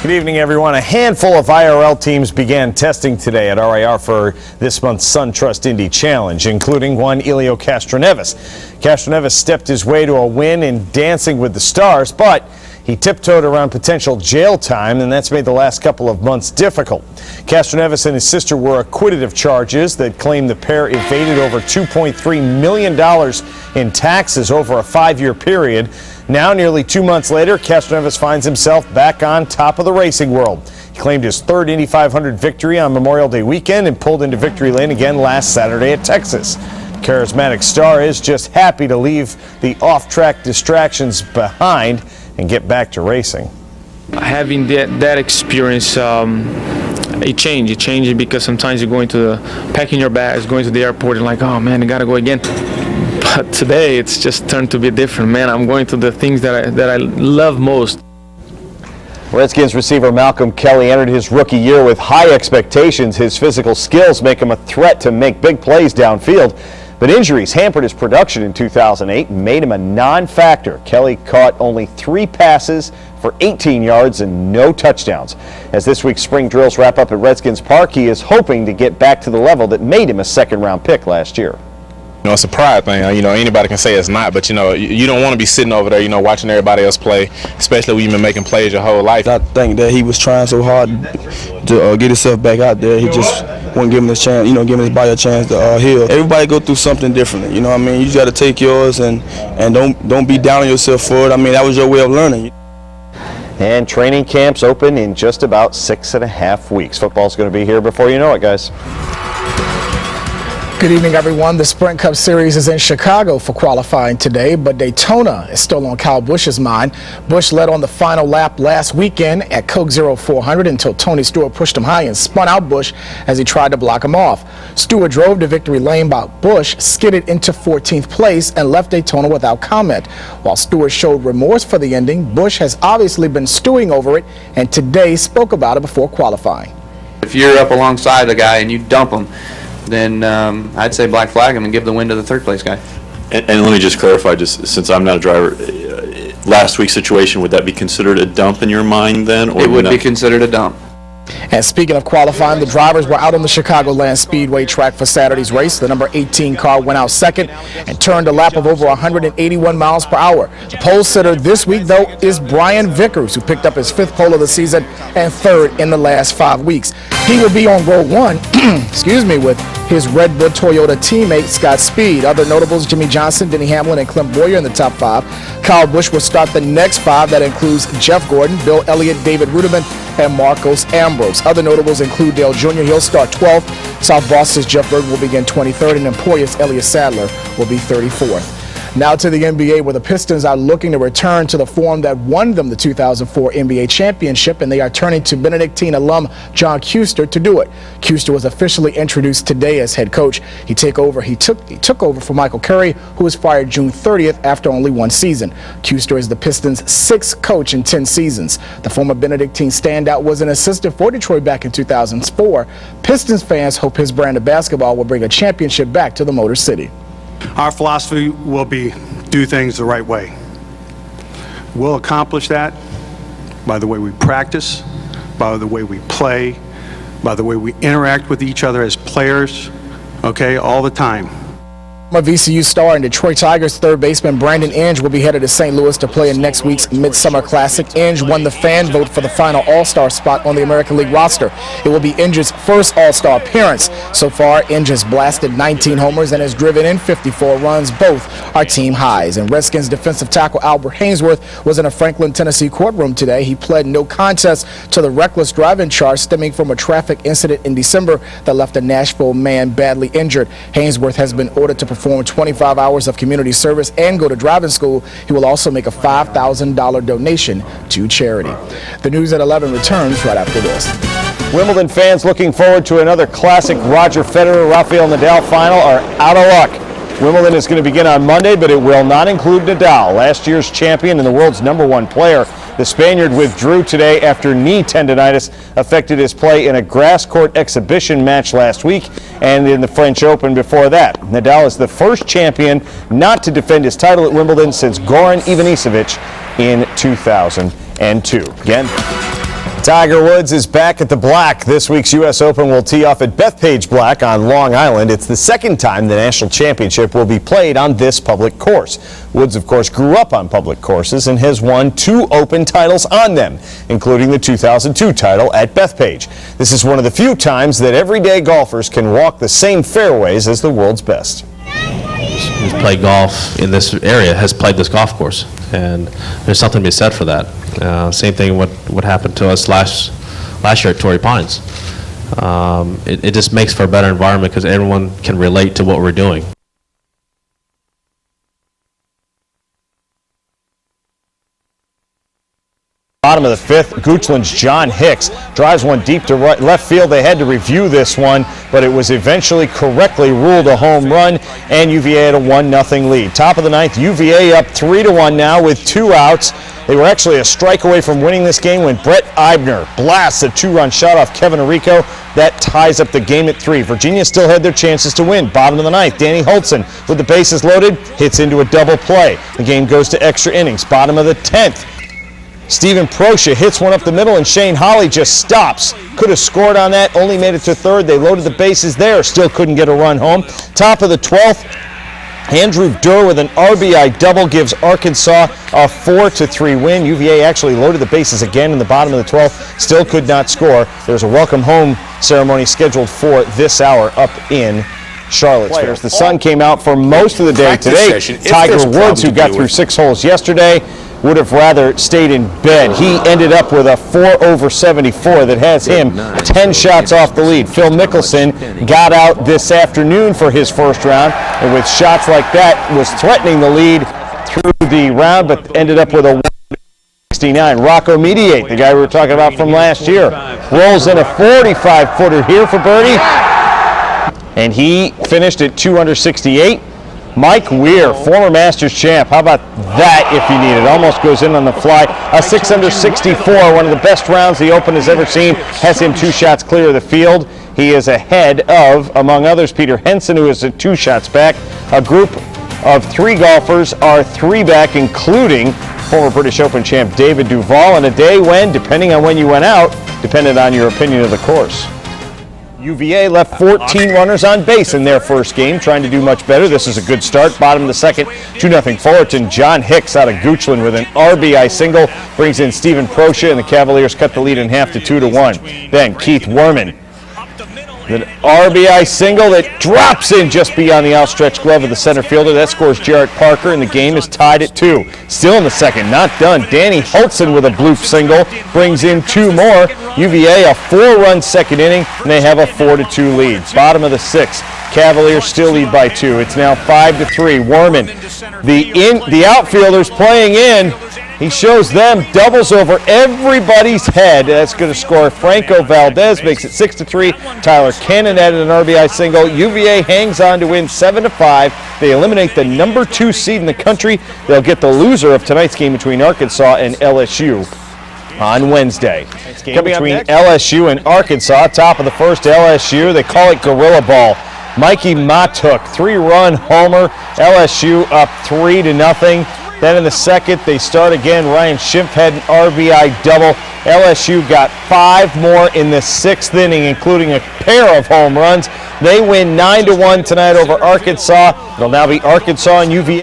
Good evening, everyone. A handful of IRL teams began testing today at RIR for this month's SunTrust Indy Challenge, including one Elio Castroneves. Castroneves stepped his way to a win in Dancing with the Stars, but he tiptoed around potential jail time, and that's made the last couple of months difficult. Castroneves and his sister were acquitted of charges that claim the pair evaded over $2.3 million in taxes over a 5-year period. Now, nearly 2 months later, Castroneves finds himself back on top of the racing world. He claimed his third Indy 500 victory on Memorial Day weekend and pulled into victory lane again last Saturday at Texas. Charismatic star is just happy to leave the off-track distractions behind and get back to racing. Having that experience, it changed because sometimes you're going to packing your bags, going to the airport, and like, oh man, I gotta go again. But today it's just turned to be different, man. I'm going to the things that I love most. Redskins receiver Malcolm Kelly entered his rookie year with high expectations. His physical skills make him a threat to make big plays downfield. But injuries hampered his production in 2008 and made him a non-factor. Kelly caught only 3 passes for 18 yards and no touchdowns. As this week's spring drills wrap up at Redskins Park, he is hoping to get back to the level that made him a second-round pick last year. You know, it's a pride thing. Anybody can say it's not, but, you don't want to be sitting over there, watching everybody else play, especially when you've been making plays your whole life. I think that he was trying so hard to get himself back out there. He just wouldn't give him this chance, giving his body a chance to heal. Everybody go through something differently, you know what I mean? You just got to take yours and don't be down on yourself for it. I mean, that was your way of learning. And training camps open in just about 6.5 weeks. Football's going to be here before you know it, guys. Good evening, everyone. The Sprint Cup Series is in Chicago for qualifying today, but Daytona is still on Kyle Busch's mind. Busch led on the final lap last weekend at Coke Zero 400 until Tony Stewart pushed him high and spun out Busch as he tried to block him off. Stewart drove to victory lane, but Busch skidded into 14th place and left Daytona without comment. While Stewart showed remorse for the ending, Busch has obviously been stewing over it and today spoke about it before qualifying. If you're up alongside the guy and you dump him, then I'd say black flag him and give the win to the third place guy. And let me just clarify, just since I'm not a driver, last week's situation, would that be considered a dump in your mind then? Or it would be considered a dump. And speaking of qualifying, the drivers were out on the Chicagoland Speedway track for Saturday's race. The number 18 car went out second and turned a lap of over 181 miles per hour. The pole sitter this week, though, is Brian Vickers, who picked up his 5th pole of the season and 3rd in the last 5 weeks. He will be on row 1, with his Red Bull Toyota teammate Scott Speed. Other notables, Jimmy Johnson, Denny Hamlin, and Clint Boyer in the top 5. Kyle Busch will start the next 5. That includes Jeff Gordon, Bill Elliott, David Ruderman, and Marcos Ambrose. Other notables include Dale Jr. He'll start 12th. South Boston's Jeff Burton will begin 23rd, and Emporia's Elliott Sadler will be 34th. Now to the NBA, where the Pistons are looking to return to the form that won them the 2004 NBA championship, and they are turning to Benedictine alum John Kuester to do it. Kuester was officially introduced today as head coach. He took over for Michael Curry, who was fired June 30th after only 1 season. Kuester is the Pistons' 6th coach in 10 seasons. The former Benedictine standout was an assistant for Detroit back in 2004. Pistons fans hope his brand of basketball will bring a championship back to the Motor City. Our philosophy will be do things the right way. We'll accomplish that by the way we practice, by the way we play, by the way we interact with each other as players, all the time. A VCU star and Detroit Tigers third baseman Brandon Inge will be headed to St. Louis to play in next week's Midsummer Classic. Inge won the fan vote for the final All-Star spot on the American League roster. It will be Inge's first All-Star appearance. So far, Inge has blasted 19 homers and has driven in 54 runs. Both are team highs. And Redskins defensive tackle Albert Haynesworth was in a Franklin, Tennessee courtroom today. He pled no contest to the reckless driving charge stemming from a traffic incident in December that left a Nashville man badly injured. Haynesworth has been ordered to perform 25 hours of community service and go to driving school. He will also make a $5,000 donation to charity. The news at 11 returns right after this. Wimbledon fans looking forward to another classic Roger Federer, Rafael Nadal final are out of luck. Wimbledon is going to begin on Monday, but it will not include Nadal, last year's champion and the world's #1 player. The Spaniard withdrew today after knee tendonitis affected his play in a grass court exhibition match last week and in the French Open before that. Nadal is the first champion not to defend his title at Wimbledon since Goran Ivanisevic in 2002. Again, Tiger Woods is back at the Black. This week's U.S. Open will tee off at Bethpage Black on Long Island. It's the second time the national championship will be played on this public course. Woods, of course, grew up on public courses and has won 2 Open titles on them, including the 2002 title at Bethpage. This is one of the few times that everyday golfers can walk the same fairways as the world's best. Who's played golf in this area has played this golf course, and there's something to be said for that. Same thing what happened to us last year at Torrey Pines. It just makes for a better environment because everyone can relate to what we're doing. Bottom of the 5th, Goochland's John Hicks drives one deep to left field. They had to review this one, but it was eventually correctly ruled a home run, and UVA had a 1-0 lead. Top of the 9th, UVA up 3-1 now with 2 outs. They were actually a strike away from winning this game when Brett Eibner blasts a 2-run shot off Kevin Arico. That ties up the game at 3. Virginia still had their chances to win. Bottom of the 9th, Danny Holtzen with the bases loaded hits into a double play. The game goes to extra innings. Bottom of the 10th. Steven Proscia hits one up the middle, and Shane Holley just stops. Could have scored on that, only made it to 3rd. They loaded the bases there, still couldn't get a run home. Top of the 12th, Andrew Durr with an RBI double gives Arkansas a 4-3 win. UVA actually loaded the bases again in the bottom of the 12th, still could not score. There's a welcome home ceremony scheduled for this hour up in Charlottesville. The sun came out for most of the day today. Tiger Woods, who got through 6 holes yesterday, would have rather stayed in bed. He ended up with a 4 over 74 that has him 10 shots off the lead. Phil Mickelson got out this afternoon for his first round, and with shots like that was threatening the lead through the round, but ended up with a 169. Rocco Mediate, the guy we were talking about from last year, rolls in a 45-footer here for birdie, and he finished at 2 under 68. Mike Weir, former Masters champ. How about that if you need it? Almost goes in on the fly. A 6 under 64, one of the best rounds the Open has ever seen. Has him 2 shots clear of the field. He is ahead of, among others, Peter Henson, who is at 2 shots back. A group of 3 golfers are 3 back, including former British Open champ David Duval, on a day when, depending on when you went out, depended on your opinion of the course. UVA left 14 runners on base in their first game, trying to do much better. This is a good start. Bottom of the 2nd, 2-0 Fullerton. John Hicks out of Goochland with an RBI single brings in Steven Proscia, and the Cavaliers cut the lead in half to 2-1. Then Keith Werman, an RBI single that drops in just beyond the outstretched glove of the center fielder. That scores Jarrett Parker, and the game is tied at 2. Still in the 2nd, not done. Danny Holtzen with a bloop single brings in 2 more. UVA a 4-run 2nd inning, and they have a 4-2 lead. Bottom of the 6th, Cavaliers still lead by 2. It's now 5-3. Werman, the outfielders playing in. He shows them, doubles over everybody's head. That's going to score. Franco Valdez makes it 6-3. Tyler Cannon added an RBI single. UVA hangs on to win 7-5. They eliminate the number 2 seed in the country. They'll get the loser of tonight's game between Arkansas and LSU on Wednesday. Coming between LSU and Arkansas, top of the 1st, LSU. They call it Gorilla Ball. Mikey Matuk, 3-run homer. LSU up 3-0. Then in the 2nd, they start again. Ryan Schimpf had an RBI double. LSU got 5 more in the 6th inning, including a pair of home runs. They win 9-1 tonight over Arkansas. It'll now be Arkansas and UVA.